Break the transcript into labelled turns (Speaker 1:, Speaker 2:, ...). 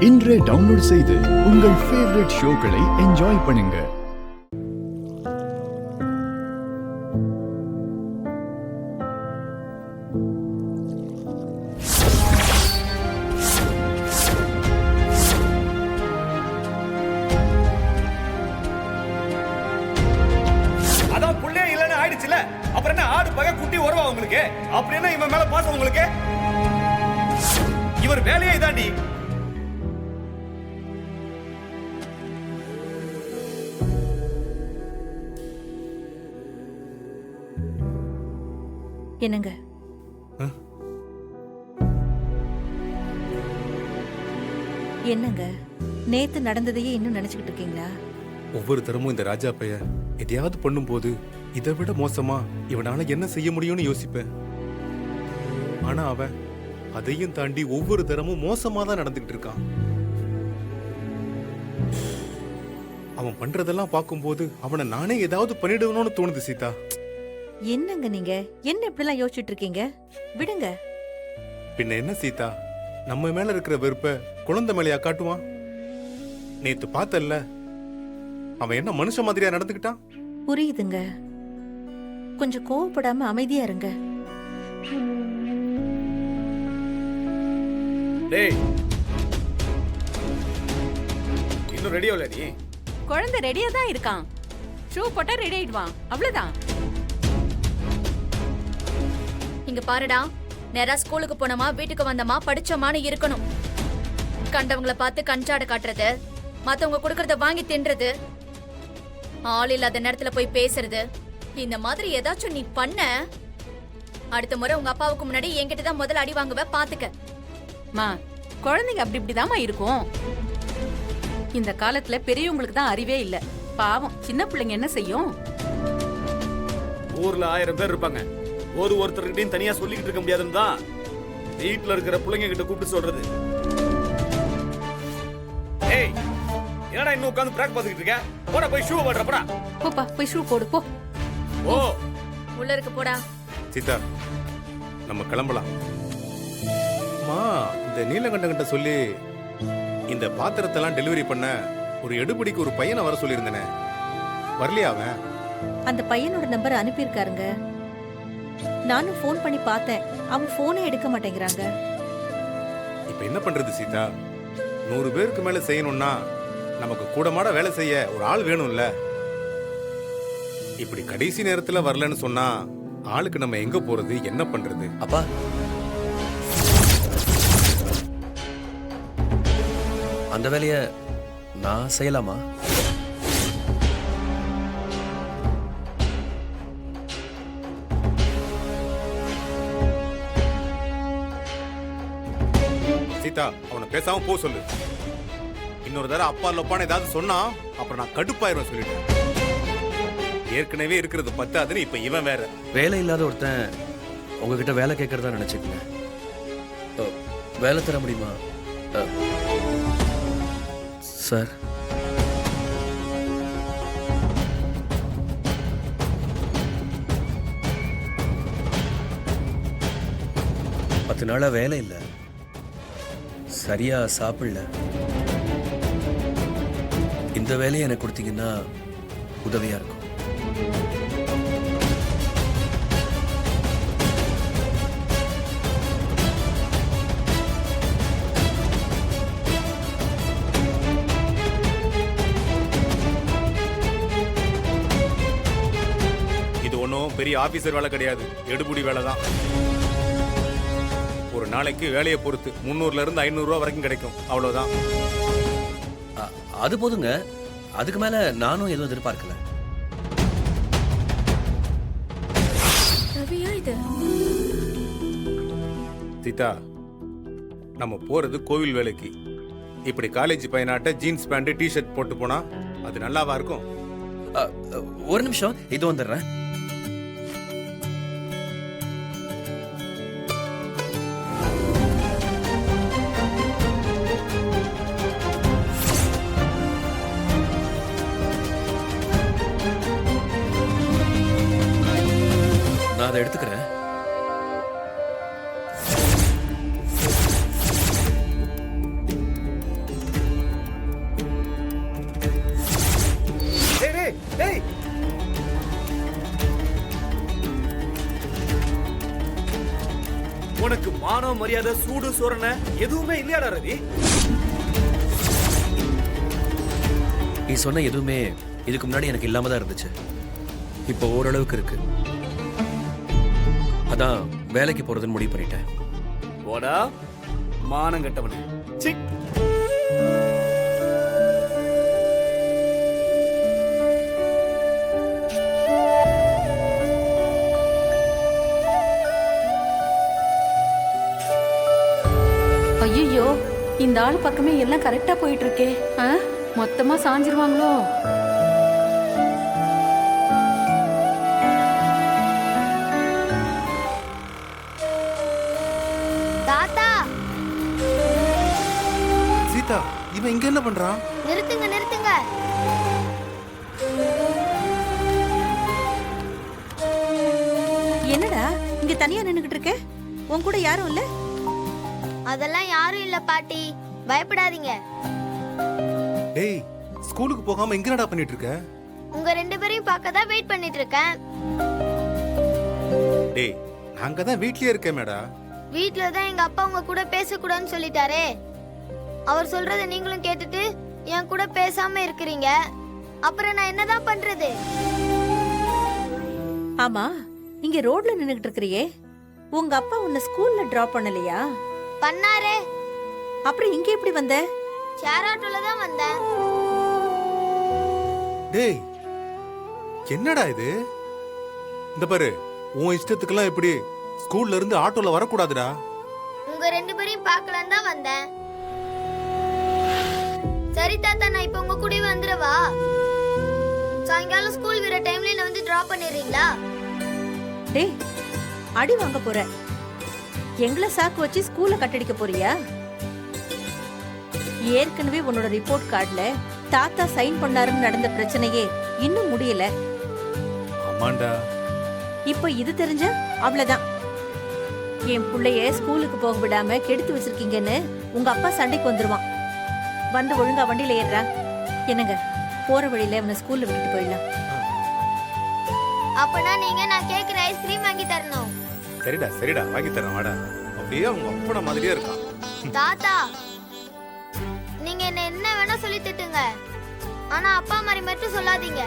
Speaker 1: இன்றே டவுன்லோட் செய்து உங்கள் ஃபேவரட் ஷோக்களை என்ஜாய் பண்ணுங்க.
Speaker 2: அதான் புள்ளே இல்லன்னு ஆயிடுச்சுல, அப்புறம் என்ன ஆடு பகை குட்டி வருவா உங்களுக்கு? அப்படி என்ன இவன் மேல பாசம் உங்களுக்கு? இவர் வேலையே இதாண்டி.
Speaker 3: என்னங்க? என்னங்க, நேத்து நடந்ததையே இன்னும் நினைச்சுக்கிட்டு இருக்கீங்களா?
Speaker 4: ஒவ்வொரு தரமும் இந்த ராஜா பைய எதையாவது பண்ணும்போது இதை விட மோசமா இவனால என்ன செய்ய முடியும்னு யோசிப்பேன். ஆனா அவன் அதையும் தாண்டி ஒவ்வொரு தரமும் மோசமா தான் நடந்துகிட்டு இருக்கான். அவன் பண்றதெல்லாம் பார்க்கும்போது அவனை நானே ஏதாவது பண்ணிடுவணும்னு தோணுது சீதா.
Speaker 3: என்னங்க நீங்க என்ன இப்படிலாம் யோசிச்சுட்டு இருக்கீங்க? விடுங்க.
Speaker 4: பின்ன என்ன சீதா, நம்ம மேல இருக்கிற வெறுப்ப குழந்தை மேலையா காட்டுவான்? நேத்து பார்த்தல்ல, அவன் என்ன மனுஷ மாதிரியா நடந்துக்கிட்டான்?
Speaker 3: புரியுதுங்க. கொஞ்சம் கோவப்படாம அமைதியா இருங்க.
Speaker 2: டேய், இன்னும் ரெடி ஆகல நீ?
Speaker 5: குழந்தை ரெடியா தான் இருக்கான். ஷூ போட்டா ரெடி ஆயிடுவான், அவ்வளவுதான்.
Speaker 6: இங்க பாருடா, நேரா ஸ்கூலுக்கு போனோமா, வீட்டுக்கு வந்தோமா, படிச்சோமான்னு இருக்கணும். கண்டவங்கள பார்த்து கஞ்சாட காட்டுறது, மத்தவங்க கொடுக்கறத வாங்கி தின்றது, ஆள் இல்லாத நேரத்துல போய் பேசுறது, இந்த மாதிரி ஏதாச்சும் நீ பண்ண, அடுத்த முறை உங்க அப்பாவுக்கு முன்னாடி என்கிட்ட தான் முதல்ல அடி வாங்குவ, பாத்துக்க.
Speaker 5: மா, குழந்தைங்க அப்படி இப்படிதாம்மா இருக்கும். இந்த காலத்துல பெரியவங்களுக்கு தான் அறிவே இல்ல. பாவம் சின்ன பிள்ளைங்க என்ன செய்யும்?
Speaker 2: ஊர்ல 1000 பேர் இருப்பாங்க, ஒருத்தர்கிட்டையும் தனியா சொல்லிக்கிட்டு இருக்க முடியாதுன்னு தான் வீட்டுல இருக்கிற பிள்ளைங்க கிட்ட கூப்பிட்டு சொல்றது. ஏய், என்னடா இன்னும் உட்கார்ந்து பிராக் பாத்துக்கிட்டு இருக்க? போடா போய் ஷூ போடுற, போடா.
Speaker 5: போப்பா, போய் ஷூ போடு போ.
Speaker 2: ஓ,
Speaker 6: உள்ள இருக்கு போடா.
Speaker 4: சீதா, நம்ம கிளம்பலாம். அம்மா, இந்த நீலகண்டங்கிட்ட சொல்லி இந்த பாத்திரத்தெல்லாம் டெலிவரி பண்ண ஒரு எடுபடிக்கு ஒரு பையனை வர சொல்லியிருந்தேனே, வரலையா அவன்?
Speaker 3: அந்த பையனோட நம்பர் அனுப்பியிருக்காருங்க. நானும் ஃபோன் பண்ணி பார்த்தேன், அவன் போனே எடுக்க மாட்டேங்கிறாங்க.
Speaker 4: இப்ப என்ன பண்றது சீதா? 100 பேருக்கு மேல செய்யணும்னா நமக்கு கூடமாட வேலை செய்ய ஒரு ஆள் வேணும்ல. இப்படி கடைசி நேரத்துல வரலன்னு சொன்னா ஆளுக்கு நம்ம எங்க போறது, என்ன பண்றது?
Speaker 7: அப்பா, அந்த வேலைய நான் செய்யலாமா?
Speaker 4: சீதா, அவனை பேசாம போ சொல்லு. இன்னொரு தடவை அப்பா லொப்பான ஏதாவது சொன்னா அப்புறம் நான் கடுப்பாயிருவேன் சொல்லிட்டேன். ஏற்கனவே இருக்கிறது பத்தாதுன்னு இப்ப இவன் வேற.
Speaker 7: வேலை இல்லாத ஒருத்தன் உங்ககிட்ட வேலை கேட்கறதா நினைச்சுக்கங்க. வேலை தர முடியுமா சார்? பத்து நாளா வேலை இல்லை, சரியா சாப்பிடல. இந்த வேலையை எனக்கு கொடுத்தீங்கன்னா உதவியா இருக்கும்.
Speaker 4: இது ஒன்றும் பெரிய ஆபீசர் வேலை கிடையாது, எடுபுடி வேலை தான். ஒரு நாளைக்கு வேலையை பொறுத்து 300ல இருந்து 500 ரூபா வரைக்கும் கிடைக்கும், அவ்வளவுதான்.
Speaker 7: அது போதுங்க, அதுக்கு மேல நானும் எதுவும் எதிர்பார்க்கல.
Speaker 6: ரவியா இது?
Speaker 4: சீதா, நம்ம போறது கோவில் வேலைக்கு. இப்படி காலேஜ் பையனாட்ட ஜீன்ஸ் பேண்ட் டிஷர்ட் போட்டு போனா அது நல்லாவா இருக்கும்?
Speaker 7: ஒரு நிமிஷம், இது வந்துடுறேன். நான் அதை எடுத்துக்கிறேன்.
Speaker 2: டேய் உனக்கு மானம் மரியாதை சூடு சோரண எதுவுமே இல்லையாடா ரவி?
Speaker 7: நீ சொன்ன எதுவுமே இதுக்கு முன்னாடி எனக்கு இல்லாம தான் இருந்துச்சு. இப்போ ஓரளவுக்கு இருக்கு. அதான் வேலைக்கு போறதுன்னு முடிவு பண்ணிட்டேன்.
Speaker 2: போடா மானம் கட்டவனே. சி
Speaker 5: ஐயோ, இந்த ஆள் பக்கமே எல்லாம் கரெக்டா போயிட்டு இருக்கே. மொத்தமா சாஞ்சிருவாங்களோ?
Speaker 8: தாத்தா
Speaker 4: சீதா, இவன் இங்க என்ன பண்றான்?
Speaker 8: நிறுத்துங்க நிறுத்துங்க.
Speaker 3: என்னடா இங்க தனியா நின்னுகிட்டு இருக்க? உன் கூட யாரும் இல்ல?
Speaker 8: அதெல்லாம் யாரும் இல்ல பாட்டி, பயப்படாதீங்க.
Speaker 4: டேய், ஸ்கூலுக்கு போகாம இங்க என்னடா பண்ணிட்டு இருக்க?
Speaker 8: உங்க ரெண்டு பேரையும் பார்க்க தான் வெயிட் பண்ணிட்டு இருக்கேன்.
Speaker 4: டேய், நாங்க தான் வீட்லயே இருக்கேன் மேடா.
Speaker 8: வீட்ல தான் எங்க அப்பா உங்க கூட பேசக்கூடாதுன்னு சொல்லிட்டாரே. அவர் சொல்றத நீங்களும் கேட்டுட்டு என் கூட பேசாம இருக்கிறீங்க. அப்புறம் நான் என்னதான் பண்றது?
Speaker 3: ஆமா, இங்க ரோட்ல நின்னுகிட்டு இருக்கறியே, உங்க அப்பா உன்னை ஸ்கூல்ல டிராப் பண்ணலையா?
Speaker 8: பண்ணாரே.
Speaker 3: அப்புறம் இங்க எப்படி வந்த?
Speaker 8: ஷேர் ஆட்டோல தான் வந்தேன்.
Speaker 4: டேய், என்னடா இது? இந்த பாரு, உன் இஷ்டத்துக்கெல்லாம் எப்படி ஸ்கூல்ல இருந்து ஆட்டோல வரக்கூடாதுடா.
Speaker 8: உங்க ரெண்டு பேரையும் பார்க்கலான்னு தான் வந்தேன். சரி தாத்தா, நான் இப்ப உங்க கூடவே வந்துடவா? சாயங்காலம் ஸ்கூல் விடுற டைம்ல என்ன வந்து டிராப் பண்ணிடுறீங்களா?
Speaker 3: டேய், அடி வாங்க போற. எங்களை சாக்கு வச்சு ஸ்கூல்ல கட்டடிக்க போறியா? ஏற்கனவே உன்னோட ரிப்போர்ட் கார்டுல தாத்தா சைன் பண்ணாருன்னு நடந்த பிரச்சனையே இன்னும் முடியல.
Speaker 4: ஆமாண்டா.
Speaker 3: இப்ப இது தெரிஞ்சா அவ்வளவுதான். என் புள்ளைய ஸ்கூலுக்கு போக விடாம கெடுத்து வச்சிருக்கீங்கன்னு உங்க அப்பா சண்டைக்கு வந்துருவான். வந்து ஒழுங்கா வண்டியில ஏறுறா. என்னங்க, போற வழியில அவனை ஸ்கூல்ல விட்டுட்டு போயிடலாம்.
Speaker 8: அப்பனா நீங்க நான் கேக்குற ஐஸ்கிரீம் வாங்கி தரணும்.
Speaker 4: சரிடா சரிடா, வாங்கி தரேன் வாடா. அப்படியே அவங்க அப்பன மாதிரியே இருக்கான்.
Speaker 8: தாத்தா, நீங்க என்ன வேணா சொல்லி திட்டுங்க, ஆனா அப்பா மாதிரி மட்டும் சொல்லாதீங்க.